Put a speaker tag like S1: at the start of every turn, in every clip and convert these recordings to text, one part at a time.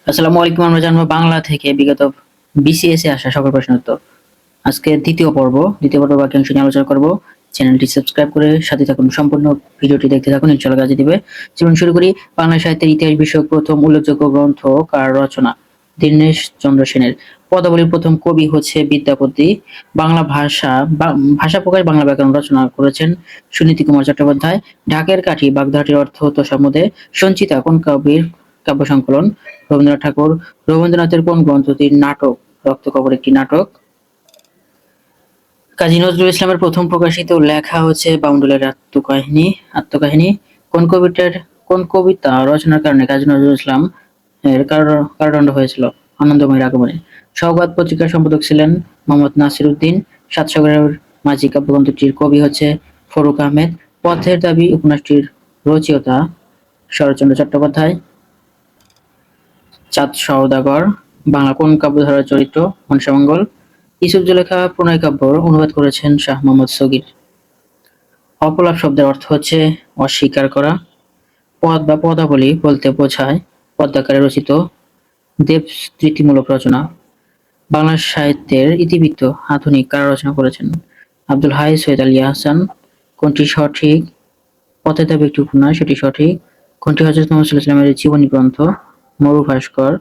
S1: আসসালামু আলাইকুম। আমরা জানবো বাংলা থেকে বিগত বিসিএস এ আসা সকল প্রশ্নের উত্তর। আজকে দ্বিতীয় পর্ব বাক্যাংশ নিয়ে আলোচনা করব। চ্যানেলটি সাবস্ক্রাইব করে সাথে থাকুন, সম্পূর্ণ ভিডিওটি দেখতে থাকুন, ইনশাআল্লাহ কাজে দিবে। চলুন শুরু করি। বাংলা সাহিত্যের ইতিহাস বিষয়ক প্রথম উল্লেখযোগ্য গ্রন্থ কার রচনা? দীনেশ চন্দ্র সেনের। পদাবলীর প্রথম কবি হচ্ছে বিদ্যাপতি। বাংলা ভাষা প্রকাশ বাংলা ব্যাকরণ রচনা করেছেন সুনীতি কুমার চট্টোপাধ্যায়। ঢাকের কাঠি বাগধাটির অর্থ তোষামোদে। সঞ্চিতা কোন কবির কাব্য সংকলন? রবীন্দ্রনাথ ঠাকুর। রবীন্দ্রনাথের কোন গ্রন্থটির নাটক রক্তকরবী একটি নাটক? কাজী নজরুল ইসলামের প্রথম প্রকাশিত লেখা হচ্ছে বাউন্ডুলের আত্মকাহিনী। কোন কবিতা রচনার কারণে কাজী নজরুল ইসলাম এর কারাদণ্ড হয়েছিল? আনন্দময়ীর আগমনে। সওগাত পত্রিকার সম্পাদক ছিলেন মোহাম্মদ নাসির উদ্দিন। সাতসাগরের মাঝি কাব্যগ্রন্থটির কবি হচ্ছে ফরুক আহমেদ। পথের দাবি উপন্যাসটির রচয়িতা শরৎচন্দ্র চট্টোপাধ্যায়। চাঁদ সওদাগর বাংলা কোন কাব্যধারার চরিত্র? মনসামঙ্গল। ইউসুফ জুলেখা প্রণয় কাব্যর অনুবাদ করেছেন শাহ মোহাম্মদ সগীর। অপলাপ শব্দের অর্থ হচ্ছে অস্বীকার করা। পদ বা পদাবলী বলতে বোঝায় পদ্মাকারে রচিত দেবস্তুতিমূলক রচনা। বাংলা সাহিত্যের ইতিবৃত্ত আধুনিক কারা রচনা করেছেন? আব্দুল হাই, সৈয়দ আলী আহসান। কোনটি সঠিক? পথের দাবি একটি উপন্যাস, এটি সঠিক। কোনটি হযরত মুহাম্মদ সাল্লাল্লাহু আলাইহি ওয়াসাল্লামের জীবনী গ্রন্থ? মরু ভাস্কর।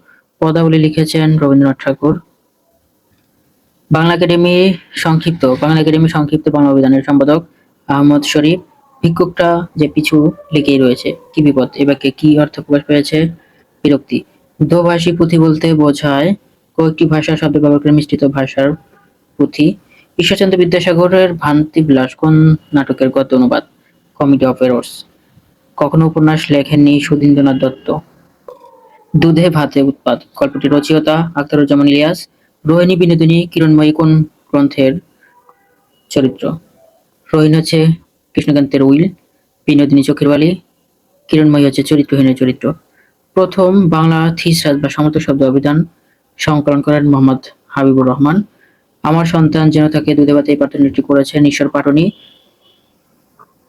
S1: পদাবলী লিখেছেন রবীন্দ্রনাথ ঠাকুর। বাংলা একাডেমি সংক্ষিপ্ত বাংলা অভিধানের সম্পাদক আহমদ শরীফ। ভিক্ষুকটা যে পিছু লেগেই রয়েছে, কি বিপদ? এ বাক্যে কি অর্থ প্রকাশ পেয়েছে? বিরক্তি। দোভাষী পুঁথি বলতে বোঝায় কয়েকটি ভাষা শব্দ ব্যবহার করে মিশ্রিত ভাষার পুঁথি। ঈশ্বরচন্দ্র বিদ্যাসাগরের ভ্রান্তিবিলাস কোন নাটকের গদ্য অনুবাদ? Comedy of errors. কখনো উপন্যাস লেখেননি সুধীন্দ্রনাথ দত্ত। দুধে ভাতে উৎপাত গল্পটির রচয়িতা আখতারুজ্জামান ইলিয়াস। রোহিণী বিনোদিনী কিরণময়ী কোন গ্রন্থের চরিত্র? রোহিণী হচ্ছে কৃষ্ণকান্তের উইল, বিনোদিনী চোখের বালি, কিরণময়ী হচ্ছে চরিত্রহীনের চরিত্র। প্রথম বাংলা থিসরাজ বা সমর্থক শব্দ অভিধান সংকলন করেন মোহাম্মদ হাবিবুর রহমান। আমার সন্তান যেন থাকে দুধে ভাতে এই প্রার্থনাটি করেছেন ঈশ্বর পাটনি।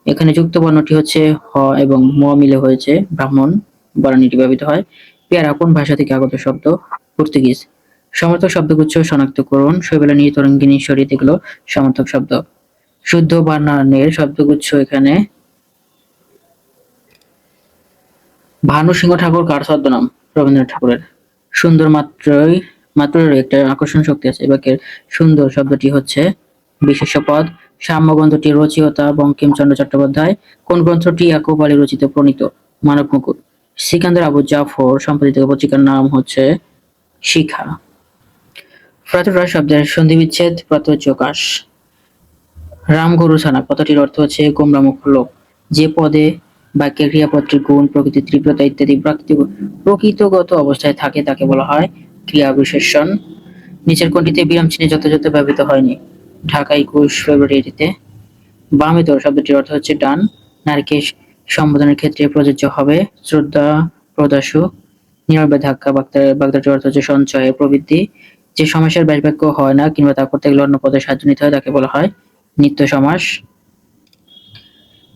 S1: এখানে যুক্ত বর্ণটি হচ্ছে হ এবং ম মিলে হয়েছে ব্রাহ্মণ বর্ণটি ব্যবহৃত হয়। পেয়ারা কোন ভাষা থেকে আগত শব্দ? পর্তুগিজ। সমর্থক শব্দগুচ্ছ শনাক্ত করুন। শৈবালিনী, তরঙ্গিনী, শরীর এগুলো সমর্থক শব্দ। শুদ্ধ বানানের শব্দগুচ্ছ এখানে। ভানু সিংহ ঠাকুর কার ছদ্মনাম? রবীন্দ্রনাথ ঠাকুরের। সুন্দর মাত্রই একটা আকর্ষণ শক্তি আছে। এবার সুন্দর শব্দটি হচ্ছে বিশেষ্য পদ। সাম্য গ্রন্থটির রচয়িতা বঙ্কিমচন্দ্র চট্টোপাধ্যায়। কোন গ্রন্থটি ইয়াকুব আলী রচিত প্রণীত? মানব মুকুট। সিকান্দার আবু জাফর সম্পাদিত পত্রিকার নাম হচ্ছে শিখা। প্রাতরাশ শব্দের সন্ধিবিচ্ছেদ প্রাতযোকাশ। রামগরু ছানা কথাটির অর্থ হচ্ছে গোমরামুখ লোক। যে পদে বাক্যের ক্রিয়াপদটির গুণ, প্রকৃতি, তীব্রতা ইত্যাদি প্রকৃতিগত অবস্থায় থাকে তাকে বলা হয় ক্রিয়া বিশেষণ। নিচের কোনটিতে বিরাম চিহ্ন যথাযথ ব্যবহৃত হয়নি? ঢাকা ২১ ফেব্রুয়ারিতে। বামেতর শব্দটির অর্থ হচ্ছে ডান। নারীকে সম্বোধনের ক্ষেত্রে প্রযোজ্য হবে শ্রদ্ধা প্রদাসু। নীরবে ধাক্কা বাগধাটির অর্থ হচ্ছে সঞ্চয় প্রবৃদ্ধি। যে সমাসের ব্যাসবাক্য হয় না কিংবা তা করতে গেলে অন্য পদের সাহায্য নিতে হয় তাকে বলা হয় নিত্য সমাস।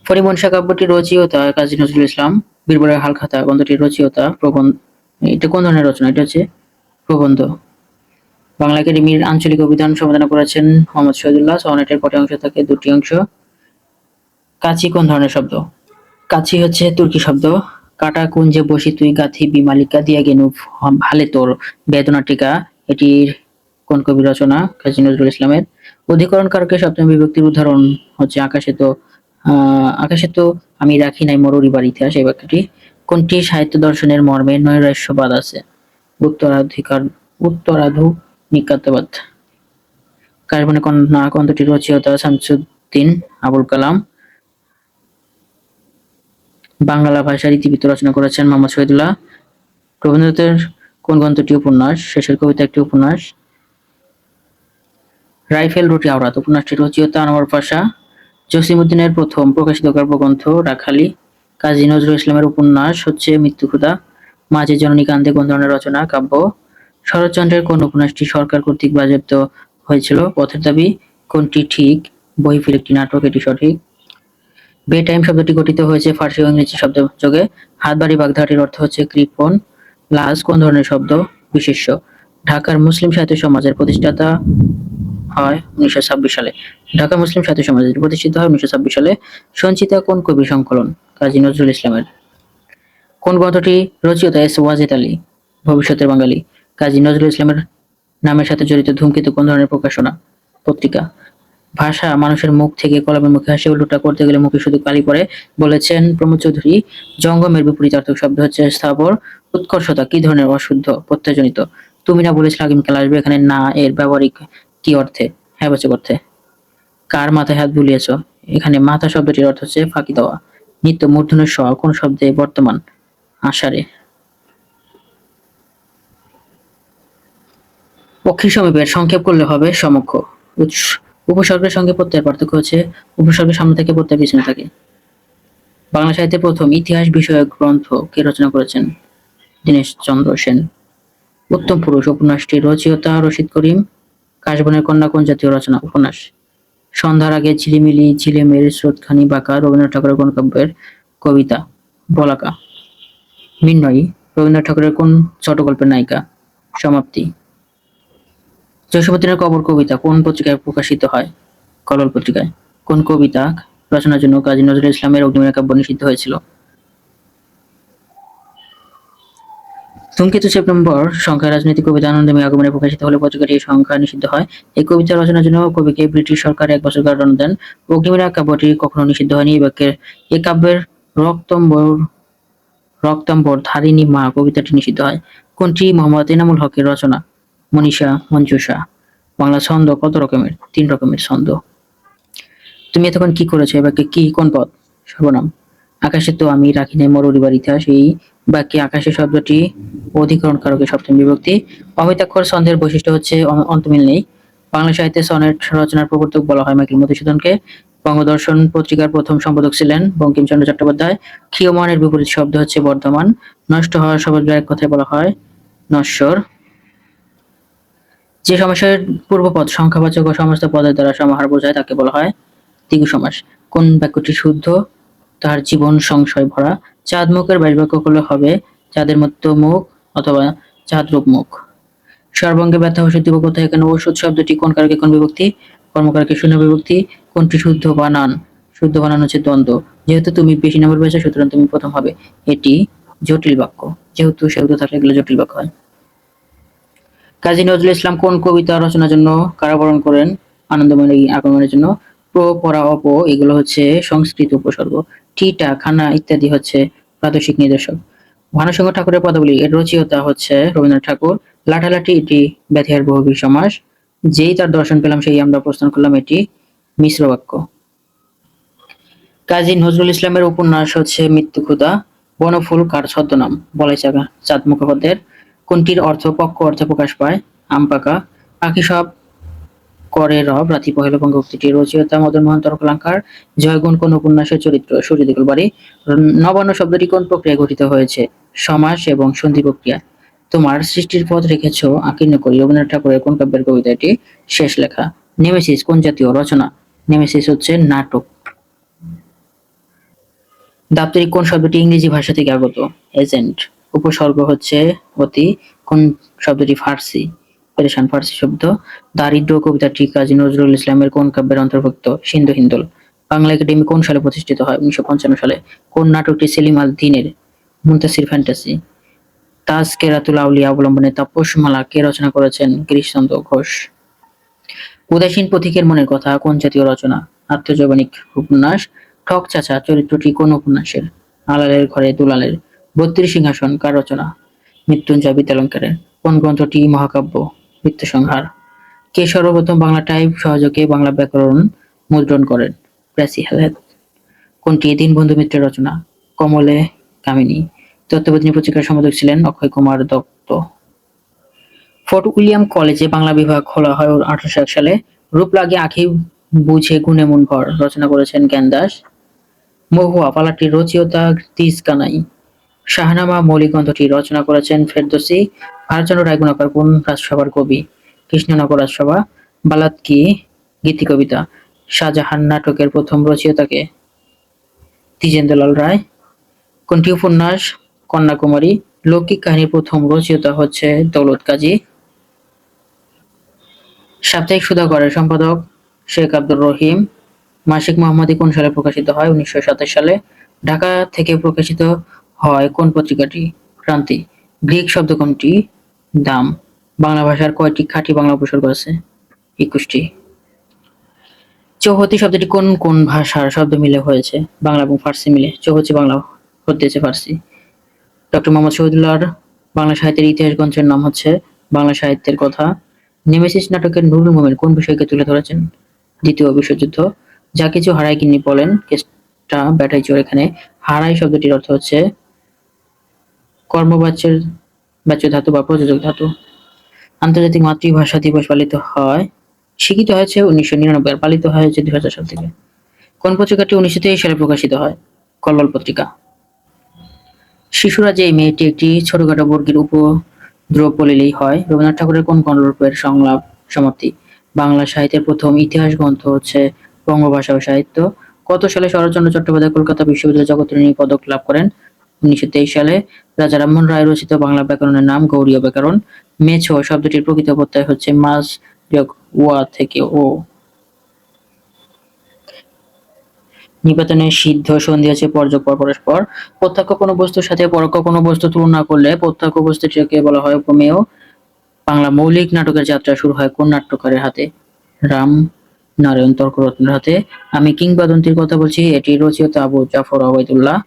S1: ফণিমনসা কাব্যটির রচয়িতা কাজী নজরুল ইসলাম। বীরবলের হালখাতা গ্রন্থটির রচয়িতা প্রবন্ধ। এটা কোন ধরনের রচনা? এটা হচ্ছে প্রবন্ধ। বাংলা একাডেমির আঞ্চলিক অভিধান সম্পাদনা করেছেন মোহাম্মদ শহীদুল্লাহ। সনেটের কটি অংশ থাকে? ২টি অংশ। কাচি কোন ধরনের শব্দ? কাচি হচ্ছে তুর্কি শব্দ। কাটা কুঞ্জে বসি তুই গাথি বিমালিকা দিয়া গেনু ভালে তোর বেদনা টিকা। এটির কোন কবির রচনা? কাজী নজরুল ইসলামের। অধিকরণ কারকের সপ্তমী বিভক্তির উদাহরণ হচ্ছে আকাশে তো আমি রাখি নাই মরুরি বাড়িতে আসে। এই বাক্যটি কোনটি সাহিত্য দর্শনের মর্মে নৈরাশ্যবাদ আছে? উত্তরাধুনিকতাবাদ। কাশবনে কন্যা গ্রন্থটির রচয়িতা শামসুদ্দিন আবুল কালাম। বাংলা ভাষার ইতিবৃত্ত রচনা করেছেন মোহাম্মদ শহীদুল্লাহ। রবীন্দ্রনাথের কোন গ্রন্থটি উপন্যাস? শেষের কবিতা একটি উপন্যাস। রাইফেল রুটি আওরাত উপন্যাসটির রচয়িতা আনোয়ার পাশা। জসিমউদ্দিনের প্রথম প্রকাশিত কাব্যগ্রন্থ রাখালি। কাজী নজরুল ইসলামের উপন্যাস হচ্ছে মৃত্যুক্ষুধা। মাঝে জননী কান্দে কোন ধরনের রচনা? কাব্য। শরৎচন্দ্রের কোন উপন্যাসটি সরকার কর্তৃক বাজেয়াপ্ত হয়েছিল? পথের দাবি। কোনটি ঠিক? বহিঃফিল একটি নাটক, এটি সঠিক। বে টাইম শব্দটি গঠিত হয়েছে ফার্সি ও ইংরেজি শব্দযোগে। হাতবাড়ি বাগধাটির অর্থ হচ্ছে কৃপণ। লাশ কোন ধরনের শব্দ? বিশেষ্য। ঢাকার মুসলিম সাহিত্য সমাজের প্রতিষ্ঠাতা হয় 1926 সালে। ঢাকা মুসলিম সাহিত্য সমাজ প্রতিষ্ঠিত হয় 1926 সালে। সঞ্চিতা কোন কবির সংকলন? কাজী নজরুল ইসলামের। কোন গ্রন্থটি রচয়িতা এস ওয়াজেদ আলী? ভবিষ্যতের বাঙালি। কাজী নজরুল ইসলামের নামের সাথে জড়িত ধূমকেতু কোন ধরনের প্রকাশনা? পত্রিকা। ভাষা মানুষের মুখ থেকে কলমের মুখে আসে, উল্টোটা করতে গেলে মুখে শুধু কালি পড়ে, বলেছেন প্রমোদ চৌধুরী। জঙ্গমের বিপরীতার্থক শব্দ হচ্ছে স্থাবর। উৎকর্ষতা কি ধরনের অশুদ্ধ প্রত্যয়জনিত? তুমি না বলেছিলে আগামীকাল আসবে, এখানে না এর ব্যবহারিক কি অর্থে? হ্যাঁবাচক অর্থে। কার মাথায় হাত বুলিয়েছ? এখানে মাথা শব্দটির অর্থ হচ্ছে ফাঁকি দেওয়া। নিত্য মূর্ধন্য স কোন শব্দে বর্তমান? আষাঢ়ে। পক্ষী সমীপের সংক্ষেপ করলে হবে সমক্ষ। উপসর্গের সঙ্গে প্রত্যয়ের পার্থক্য হচ্ছে উপসর্গের সামনে থেকে প্রত্যয় পিছনে থাকে। বাংলা সাহিত্যে প্রথম ইতিহাস বিষয়ক গ্রন্থ কে রচনা করেছেন? দীনেশচন্দ্র সেন। উত্তম পুরুষ উপন্যাসটির রচয়িতা রশিদ করিম। কাশবনের কন্যা কোন জাতীয় রচনা? উপন্যাস। সন্ধ্যার আগে ঝিলিমিলি ঝিলেমের স্রোতখানি বাঁকা রবীন্দ্রনাথ ঠাকুরের কোন কাব্যের কবিতা? বলাকা। মৃন্ময়ী রবীন্দ্রনাথ ঠাকুরের কোন ছোট গল্পের নায়িকা? সমাপ্তি। যশোবর্তীনের কবর কবিতা কোন পত্রিকায় প্রকাশিত হয়? কলল পত্রিকায়। কোন কবিতা রচনার জন্য কাজী নজরুল ইসলামের অগ্নিবীণা কাব্য নিষিদ্ধ হয়েছিল? ধূমকেতু সেপ্টেম্বর সংখ্যায় রাজনৈতিক কবিতা আনন্দময়ী আগমনে প্রকাশিত হলে পত্রিকাটি এই সংখ্যা নিষিদ্ধ হয়। এই কবিতা রচনার জন্য কবিকে ব্রিটিশ সরকার 1 বছর কারাদণ্ড দেন। অগ্নিবীণা কাব্যটি কখনো নিষিদ্ধ হয়নি। এ কাব্যের রক্তম্বর রক্তাম্বর ধারিণী মা কবিতাটি নিষিদ্ধ হয়। কোনটি মোহাম্মদ এনামুল হকের রচনা? মনীষা মঞ্জুষা। বাংলা ছন্দ কত রকমের? 3 রকমের ছন্দ। তুমি এতক্ষণ কি করেছো? এ বাক্যে কি কোন পদ? সর্বনাম। আকাশে তো আমি রাখি নাই মরুরিবার ইতিহাস। এই বাক্যে আকাশে শব্দটি অধিকরণ কারকের সপ্তম বিভক্তি। অমিতাক্ষর ছন্দের বৈশিষ্ট্য হচ্ছে অন্তমিল নেই। বাংলা সাহিত্যে সনেট রচনার প্রবর্তক বলা হয় মাইকেল মধুসূদনকে। বঙ্গদর্শন পত্রিকার প্রথম সম্পাদক ছিলেন বঙ্কিমচন্দ্র চট্টোপাধ্যায়। ক্ষীয়মানের বিপরীত শব্দ হচ্ছে বর্ধমান। নষ্ট হওয়ার শব্দ এক কথায় বলা হয় নশ্বর। যে সমাসের পূর্বপদ সংখ্যাবাচক ও সমস্ত পদের দ্বারা সমাহার বোঝায় তাকে বলা হয় দ্বিগু সমাস। কোন বাক্যটি শুদ্ধ? তার জীবন সংশয় ভরা। চাঁদ মুখের বাইশ বাক্য করলে হবে চাঁদের মতো মুখ অথবা চাঁদ রূপ মুখ। সর্বাঙ্গে ব্যথা ওষুধ দিব কোথায়? এখানে ওষুধ শব্দটি কোন কারকে কোন বিভক্তি? কর্মকারকে শূন্য বিভক্তি। কোনটি শুদ্ধ বানান? শুদ্ধ বানান হচ্ছে দ্বন্দ্ব। যেহেতু তুমি বেশি নম্বর পেয়েছো সুতরাং তুমি প্রথম হবে। এটি জটিল বাক্য। যেহেতু সেহেতু থাকলে এগুলো জটিল বাক্য হয়। কাজী নজরুল ইসলাম কোন কবিতা রচনার জন্য কারাবরণ করেন? আনন্দময়ী আগমনের জন্য। প্র পরা অপ এগুলো হচ্ছে সংস্কৃত উপসর্গ। টিটা খানা ইত্যাদি হচ্ছে প্রাদেশিক নির্দেশক। ভানুসিংহ ঠাকুরের পদাবলী এর রচয়িতা হচ্ছে রবীন্দ্রনাথ ঠাকুর। লাঠালাঠি এটি ব্যতিহার বহুব্রী সমাস। যেই তার দর্শন পেলাম সেই আমরা প্রস্থান করলাম এটি মিশ্র বাক্য। কাজী নজরুল ইসলামের উপন্যাস হচ্ছে মৃত্যু ক্ষুধা। বনফুল কার ছদ্মনাম? বলাই চাঁদ মুখোপাধ্যায়ের। কোনটির অর্থ পক্ষ অর্থে প্রকাশ পায়? আম পাকা। পাখি সব করে রব রাতি পহেলা বঙ্গোক্তিটির রচয়িতা মদনমোহন তর্কলাঙ্কার। জয়গুণ কোন উপন্যাসের চরিত্র? সূর্যদেকুল বাড়ি। নবান্ন শব্দটি কোন প্রক্রিয়ায় গঠিত হয়েছে? সমাস এবং সন্ধি প্রক্রিয়া। তোমার সৃষ্টির পথ রেখেছ আকীর্ণ করি রবীন্দ্রনাথ ঠাকুরের কোন কাব্যের কবিতা এটি? শেষ লেখা। নেমেসিস কোন জাতীয় রচনা? নেমেসিস হচ্ছে নাটক। দাপ্তরিক কোন শব্দটি ইংরেজি ভাষা থেকে আগত? এজেন্ট। উপসর্গ হচ্ছে অতি। কোন শব্দটি ফার্সি? পেরেশান ফার্সি শব্দ। দারিদ্র কবিতাটি কাজী নজরুল ইসলামের কোন কাব্যের অন্তর্ভুক্ত? সিন্ধু হিন্দোল। বাংলা একাডেমি কোন সালে প্রতিষ্ঠিত হয়? 1955 সালে। কোন নাটকটি সেলিম আল দীনের? মুনতাসির ফ্যান্টাসি। তাজকেরাতুল আউলিয়া অবলম্বনে তাপসমালা কে রচনা করেছেন? গিরিশচন্দ্র ঘোষ। উদাসীন পথিকের মনের কথা কোন জাতীয় রচনা? আত্মজৈবনিক উপন্যাস। ঠক চাচা চরিত্রটি কোন উপন্যাসের? আলালের ঘরে দুলালের। 32 সিংহাসন কার রচনা? মৃত্যুঞ্জয় বিদ্যালঙ্কারের। কোন গ্রন্থটি মহাকাব্য? মৃত্যুসংহার। কে সর্বপ্রথম বাংলা টাইপ সহযোগে বাংলা ব্যাকরণ মুদ্রণ করেন? প্রেসি হেলেট। কোনটি দীনবন্ধু মিত্রের রচনা? কমলে কামিনী। তত্ত্ববোধিনী পত্রিকার সম্পাদক ছিলেন অক্ষয় কুমার দত্ত। ফোর্ট উইলিয়াম কলেজে বাংলা বিভাগ খোলা হয় 1801 সালে। রূপ লাগে আঁখি বুঝে গুণে মন ভর রচনা করেছেন জ্ঞান দাস। মহুয়া পালাটির রচয়িতা তিজ কানাই। শাহনামা মৌলিক গ্রন্থটি রচনা করেছেন ফেরদৌসী। ভারতচন্দ্র রায়গুণাকর কোন রাজসভার কবি? কৃষ্ণনগর রাজসভা। বালাত কি গীতি কবিতা। শাহজাহান নাটকের প্রথম রচয়িতাকে? দ্বিজেন্দ্রলাল রায়। কোনটি উপন্যাস? কন্যাকুমারী। লৌকিক কাহিনীর প্রথম রচয়িতা হচ্ছে দৌলত কাজী। সাপ্তাহিক সুধাকরের সম্পাদক শেখ আব্দুর রহিম। মাসিক মোহাম্মদী কোন সালে প্রকাশিত হয়? 1927 সালে। ঢাকা থেকে প্রকাশিত হয় কোন পত্রিকাটি? ক্রান্তি। গ্রিক শব্দ কোনটি? দাম। বাংলা ভাষার কয়টি খাঁটি বাংলা উপসর্গ আছে? 21টি। চৌহদ্দি শব্দটি কোন কোন ভাষার শব্দ মিলে হয়েছে? বাংলা এবং ফার্সি মিলে। চৌহদ্দি বাংলা হচ্ছে ফার্সি। ডক্টর মোহাম্মদ শহীদুল্লাহর বাংলা সাহিত্যের ইতিহাস গ্রন্থের নাম হচ্ছে বাংলা সাহিত্যের কথা। নেমেসিস নাটকের নুরুল মুমিন কোন বিষয়কে তুলে ধরেছেন? দ্বিতীয় বিশ্বযুদ্ধ। যা কিছু হারায় কিনি বলেন কেসটা ব্যাটাই চোর। এখানে হারাই শব্দটির অর্থ হচ্ছে কর্মবাচ্যের বাচ্য ধাতু বা প্রযোজক ধাতু। আন্তর্জাতিক মাতৃভাষা দিবস পালিত হয় স্বীকৃত হয়েছে 1999 আর পালিত হয়েছে 2000 সাল থেকে। কোন পত্রিকাটি 1923 সালে প্রকাশিত হয়? কল্লোল পত্রিকা। শিশুরা যে মেয়েটি একটি ছোটখাটো বর্গের উপদ্রব বলিলেই হয়। রবীন্দ্রনাথ ঠাকুরের কোন গল্পের সংলাপ সমাপ্তি? বাংলা সাহিত্যের প্রথম ইতিহাস গ্রন্থ হচ্ছে বঙ্গভাষা ও সাহিত্য। কত সালে শরৎচন্দ্র চট্টোপাধ্যায় কলকাতা বিশ্ববিদ্যালয় জগত্রী পদক লাভ করেন? 1923 সালে। রাজা রামমোহন রায় রচিত বাংলা ব্যাকরণের নাম গৌড়ীয় ব্যাকরণ। মেছো শব্দটির প্রকৃত প্রত্যয় হচ্ছে মাছ যোগ ওয়া থেকে ও। নিপাতনে সিদ্ধ সন্ধি আছে পরযোগ পর পরস্পর। প্রত্যক্ষ কোনো বস্তুর সাথে পরোক্ষ কোনো বস্তু তুলনা করলে প্রত্যক্ষ বস্তুটিকে বলা হয় উপমেয়। বাংলা মৌলিক নাটকের যাত্রা শুরু হয় কোন নাট্যকারের হাতে? রাম নারায়ণ তর্করত্নের হাতে। আমি কিংবদন্তির কথা বলছি, এটি রচয়িতা আবু জাফর ওবায়দুল্লাহ।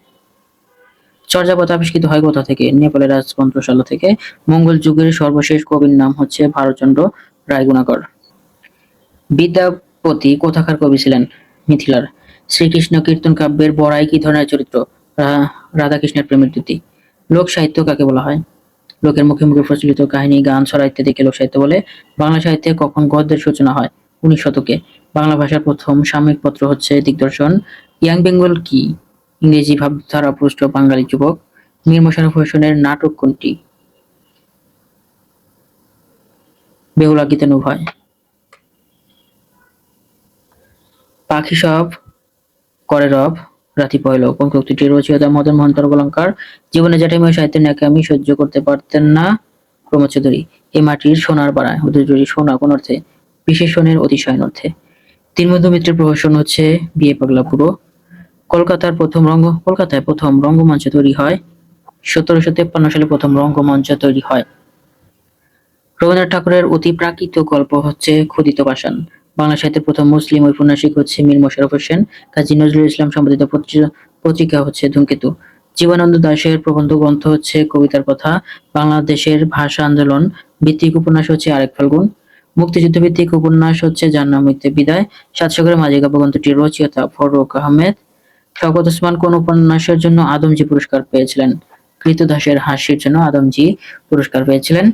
S1: চর্যাপদ আবিষ্কৃত হয় কোথা থেকে? নেপালের রাজতন্ত্রশালা থেকে। মঙ্গল যুগের সর্বশেষ কবির নাম হচ্ছে ভারতচন্দ্র রায়গুণাকর। বিদ্যাপতি কোথাকার কবি ছিলেন? মিথিলার। শ্রীকৃষ্ণ কীর্তন কাব্যের বড়াই কি ধরনের চরিত্র? রাধাকৃষ্ণের প্রেমের দ্যুতি। লোক সাহিত্য কাকে বলা হয়? লোকের মুখে মুখে প্রচলিত কাহিনী, গান, ছড়া ইত্যাদিকে লোক সাহিত্য বলে। বাংলা সাহিত্যে কখন গদ্যের সূচনা হয়? 19 শতকে। বাংলা ভাষার প্রথম সাময়িক পত্র হচ্ছে দিগদর্শন। ইয়াং বেঙ্গল কি? ইংরেজি ভাবধারাপুষ্ট বাঙালি যুবক। মীর মশাররফ হোসেনের নাটক কোনটি? বেহুলা গীতানুগ হয়। পাখি সব করে রব রাতি পয়ল কোন কৌতুকটির রচয়িতা মদন মোহন তর্কলঙ্কার। জীবনে জ্যাঠাইমা সাহিত্যের ন্যাকামি সহ্য করতে পারতেন না প্রমোদ চৌধুরী। এ মাটির সোনার বাড়ায় উদয়জুড়ি সোনা কোন অর্থে? বিশেষণের অতিশয়ন অর্থে। তিনবন্ধু মিত্রের প্রহসন হচ্ছে বিয়ে পাগলা বুড়ো। কলকাতায় প্রথম রঙ্গমঞ্চ তৈরি হয় 1753 সালে প্রথম রঙ্গমঞ্চ তৈরি হয়। রবীন্দ্রনাথ ঠাকুরের অতি প্রাকৃত গল্প হচ্ছে ক্ষুদিত পাষাণ। বাংলা সাহিত্যের প্রথম মুসলিম ঔপন্যাসিক হচ্ছে মীর মশাররফ হোসেন। কাজী নজরুল ইসলাম সম্পাদিত পত্রিকা হচ্ছে ধূমকেতু। জীবনানন্দ দাশের প্রবন্ধ গ্রন্থ হচ্ছে কবিতার কথা। বাংলাদেশের ভাষা আন্দোলন ভিত্তিক উপন্যাস হচ্ছে আরেক ফাল্গুন। মুক্তিযুদ্ধ ভিত্তিক উপন্যাস হচ্ছে যার নাম হইতে বিদায়। সাতসাগরের মাঝি কাব্যগ্রন্থটির রচয়িতা ফররুখ আহমেদ। শওকত ওসমান কোন উপন্যাসের জন্য আদমজী পুরস্কার পেয়েছিলেন? কৃতদাসের হাসির জন্য আদমজী পুরস্কার পেয়েছিলেন।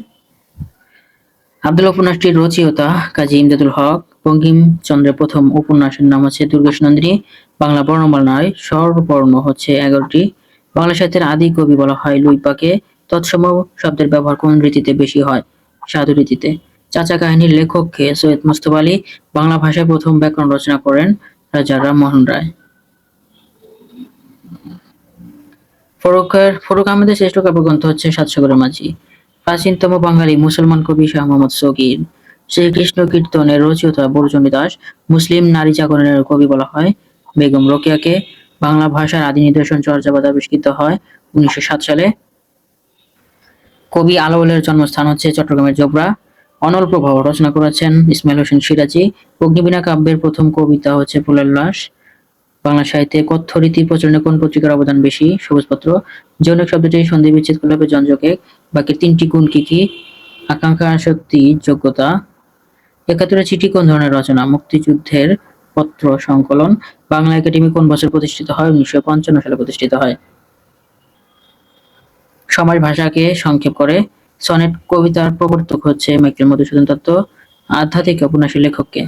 S1: আব্দুল্লাহ উপন্যাসটির রচয়িতা কাজী ইমদাদুল হক। বঙ্কিমচন্দ্রের প্রথম উপন্যাসের নাম হচ্ছে দুর্গেশ নন্দিনী। বাংলা বর্ণমালায় স্বরবর্ণ হচ্ছে 11টি। বাংলা সাহিত্যের আদি কবি বলা হয় লুইপাকে। তৎসম শব্দের ব্যবহার কোন রীতিতে বেশি হয়? সাধু রীতিতে। চাচা কাহিনীর লেখক কে? সৈয়দ মুস্তফা আলী। বাংলা ভাষায় প্রথম ব্যাকরণ রচনা করেন রাজা রামমোহন রায়। ফরুক আহমেদের শ্রেষ্ঠ কাব্যগ্রন্থ হচ্ছে সাতসাগরের মাঝি। প্রাচীনতম বাঙালি মুসলমান কবি শাহ মোহাম্মদ শৌকির। শ্রীকৃষ্ণ কীর্তনের রচয়িতা বরুচন্ডী দাস। মুসলিম নারী জাগরণের কবি বলা হয় বেগম রোকেয়াকে। বাংলা ভাষার আদি নিদর্শন চর্যাপদ আবিষ্কৃত হয় 1907 সালে। কবি আলাওলের জন্মস্থান হচ্ছে চট্টগ্রামের জোবরা। অনল প্রবাহ রচনা করেছেন ইসমাইল হোসেন সিরাজি। অগ্নিবীণা কাব্যের প্রথম কবিতা হচ্ছে ফুলের লাশ। বাংলা সাহিত্যে কথ্য রীতি প্রচলনে কোন পত্রিকার অবদান বেশি? সবুজপত্র। যৌনিক শব্দটি সন্ধি বিচ্ছেদ করলে হবে যঞ্জকে। বাকির 3টি গুণ কি কি? আকাঙ্ক্ষা, আসক্তি, যোগ্যতা। 71 চিঠি কোন ধরনের রচনা? মুক্তিযুদ্ধের পত্র সংকলন। বাংলা একাডেমি কোন বছর প্রতিষ্ঠিত হয়? 1955 সালে প্রতিষ্ঠিত হয়। সমাজ ভাষাকে সংক্ষেপ করে। সনেট কবিতার প্রবর্তক হচ্ছে মাইকেল মধুসূদন দত্ত। আধ্যাত্মিক উপন্যাসের লেখক কে?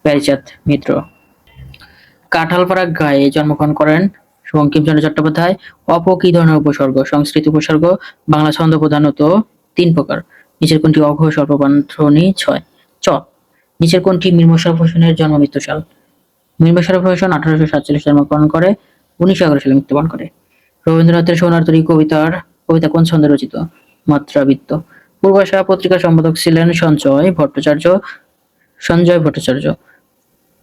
S1: প্যারীচাঁদ মিত্র। কাঁঠালপাড়া গাঁয়ে জন্মগ্রহণ করেন বঙ্কিমচন্দ্র চট্টোপাধ্যায়। অপ কি ধরনের উপসর্গ? সংস্কৃত উপসর্গ। বাংলা ছন্দ প্রধানত 3 প্রকার। নিচের কোনটি অঘোষ অল্পবান্ধ্রণী? 6 চ। নিচের কোনটি মীর মশাররফ হোসেনের জন্ম মৃত্যু সাল? মীর মশাররফ হোসেন 1847 জন্মগ্রহণ করে, 1911 সালে মৃত্যুবরণ করে। রবীন্দ্রনাথের সোনার তরী কবিতার কবিতা কোন ছন্দে রচিত? মাত্রাবৃত্ত। পূর্বাশা পত্রিকার সম্পাদক ছিলেন সঞ্জয় ভট্টাচার্য।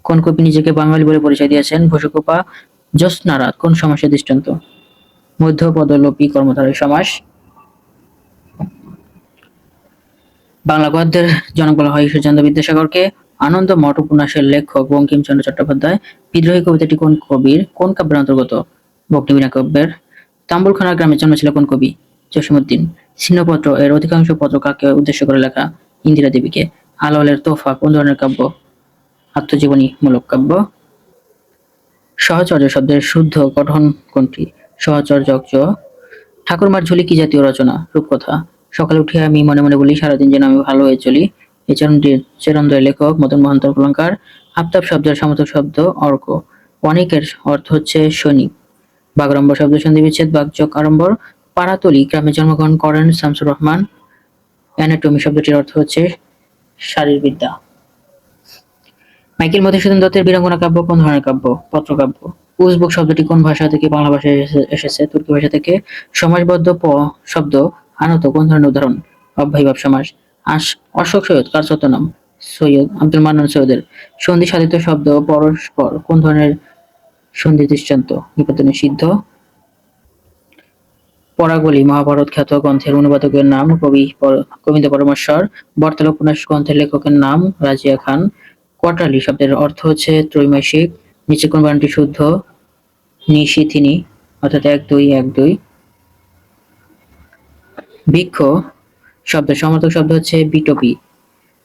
S1: কোন কবি নিজেকে বাঙালি বলে পরিচয় দিয়েছেন? বসুকোপা। জ্যোৎস্নারাত কোন সমাসের দৃষ্টান্ত? মধ্যপদলোপী কর্মধারয় সমাস। বাংলা গদ্যের জনক বলা হয় ঈশ্বরচন্দ্র বিদ্যাসাগরকে। আনন্দমঠ উপন্যাসের লেখক বঙ্কিমচন্দ্র চট্টোপাধ্যায়। বিদ্রোহী কবিতাটি কোন কবির? কোন কাব্যের অন্তর্গত? ভক্তিবীণা কাব্যের। তাম্বুলখানার গ্রামে জন্মেছিল কোন কবি? জসীমউদ্দীন। ছিন্নপত্র এর অধিকাংশ পত্র কাকে উদ্দেশ্য করে লেখা? ইন্দিরা দেবীকে। আলাওলের তোহফা কোন ধরনের কাব্য? আত্মজীবনীমূলক কাব্য। সহচর্য শব্দের শুদ্ধ গঠন কোনটি? সহচর্যক। ঠাকুরমার ঝুলি কি জাতীয় রচনা? রূপকথা। সকালে উঠিয়া আমি মনে মনে বলি সারাদিন যেন আমি ভালো হয়ে চলি। এই চেরন্দ্রের লেখক মদন মোহন অলঙ্কার। আফতাব শব্দের সমর্থক শব্দ অর্ক। অনিকের অর্থ হচ্ছে সৈনিক। বাগড়ম্বর শব্দ সন্ধি বিচ্ছেদ বাগযোগ আড়ম্বর। পাড়াতলী গ্রামে জন্মগ্রহণ করেন শামসুর রহমান। অ্যানাটমি শব্দটির অর্থ হচ্ছে শারীরবিদ্যা। মাইকেল মধুসূদন দত্তের বীরাঙ্গনা কাব্য কোন ধরনের কাব্য? পত্রকাব্য। উজবেক শব্দটি কোন ভাষা থেকে বাংলা ভাষায় এসেছে? তুর্কি ভাষা থেকে। সমাসবদ্ধ শব্দ আনত কোন ধরনের উদাহরণ? অব্যয়ীভাব সমাস। অশোক সৈয়দ কার ছদ্মনাম? সৈয়দ আব্দুল মান্নান সৈয়দের। সন্ধি সাধিত শব্দ পরস্পর কোন ধরনের সন্ধি দৃষ্টান্ত? বিপত্তি সিদ্ধ। পরাগলি মহাভারত খ্যাত গ্রন্থের অনুবাদকের নাম? গোবিন্দ পরমেশ্বর। বর্তাল উপন্যাস গ্রন্থের লেখকের নাম? রাজিয়া খান। কোয়ার্টারলি শব্দের অর্থ হচ্ছে ত্রৈমাসিক। নিচে কোন বানানটি শুদ্ধ? নিশিথিনী অর্থাৎ ১-২-১-২। বৃক্ষ শব্দের সমার্থক শব্দ হচ্ছে বিটপি।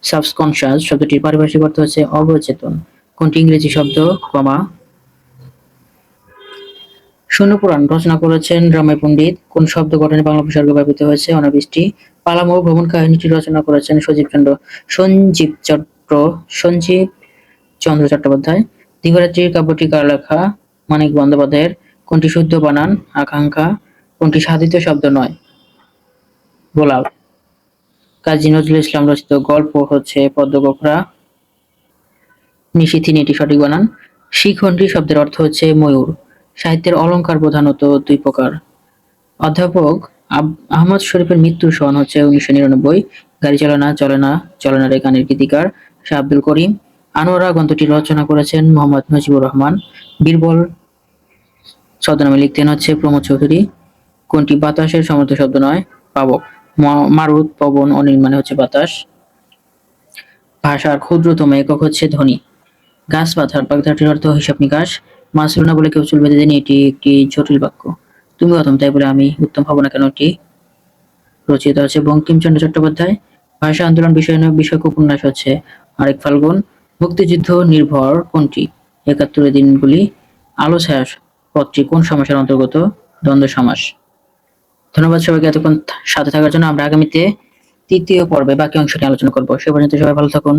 S1: সাবকনশাস শব্দটির পারিভাষিক অর্থ হচ্ছে অবচেতন। কোনটি ইংরেজি শব্দ? কমা। শূন্যপুরাণ রচনা করেছেন রামাই পণ্ডিত। কোন শব্দ গঠনে বাংলা উপসর্গ ব্যবহৃত হয়েছে? অনাবৃষ্টি। পালামৌ ভ্রমণ কাহিনীটি রচনা করেছেন সঞ্জীব চন্দ্র চট্টোপাধ্যায়। দিবারাত্রির কাব্যটি কার লেখা? মানিক বন্দ্যোপাধ্যায়ের। কোনটি শুদ্ধ বানান? আকাঙ্ক্ষা। কোনটি সাধিত শব্দ নয়? গোলাপ। কাজী নজরুল ইসলাম রচিত গল্প হচ্ছে পদ্মগোখরা। নিশিথিনী এটি সঠিক বানান। শিখণ্ডী শব্দের অর্থ হচ্ছে ময়ূর। সাহিত্যের অলঙ্কার প্রধানত দুই প্রকার। অধ্যাপক আহমদ শরীফের মৃত্যুর সন হচ্ছে ১৯৯৯। গাড়ি চলে না রে গানের গীতিকার শাহ আব্দুল করিম। আনোয়ারা গ্রন্থটি রচনা করেছেন মোহাম্মদ মুজিবুর রহমান। বীরবল ছদ্মনামে লিখতেন হচ্ছে প্রমোদ চৌধুরী। কোনটি বাতাসের সমর্থক শব্দ নয়? পাবক। মারুত, পবন, অনিল মানে হচ্ছে বাতাস। ভাষার ক্ষুদ্রতম একক হচ্ছে ধ্বনি। গাছ বাগধারাটির অর্থ হিসাব নিকাশ। মাছ ছিল না বলে কেউ চুল বেঁধে দেয়নি এটি একটি জটিল বাক্য। তুমি অথম তাই বলে আমি উত্তম হব না কেন এটি রচিত আছে বঙ্কিমচন্দ্র চট্টোপাধ্যায়। ভাষা আন্দোলন বিষয়ক উপন্যাস হচ্ছে আরেক ফাল্গুন। মুক্তিযুদ্ধ নির্ভর কোনটি? ৭১ দিনগুলি। আলো ছায়া পদটি কোন সমাসের অন্তর্গত? দ্বন্দ্ব সমাস। ধন্যবাদ সবাইকে এতক্ষণ সাথে থাকার জন্য। আমরা আগামীতে তৃতীয় পর্বে বাকি অংশটি আলোচনা করবো। সে পর্যন্ত সবাই ভালো থাকুন।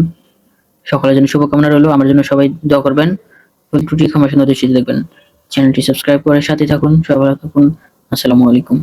S1: সকলের জন্য শুভকামনা রইল। আমার জন্য সবাই দোয়া করবেন। ত্রুটি ক্ষমা সুন্দর দৃষ্টিতে দেখবেন। চ্যানেলটি সাবস্ক্রাইব করে সাথে থাকুন। সবাই ভালো থাকুন। আসসালামু আলাইকুম।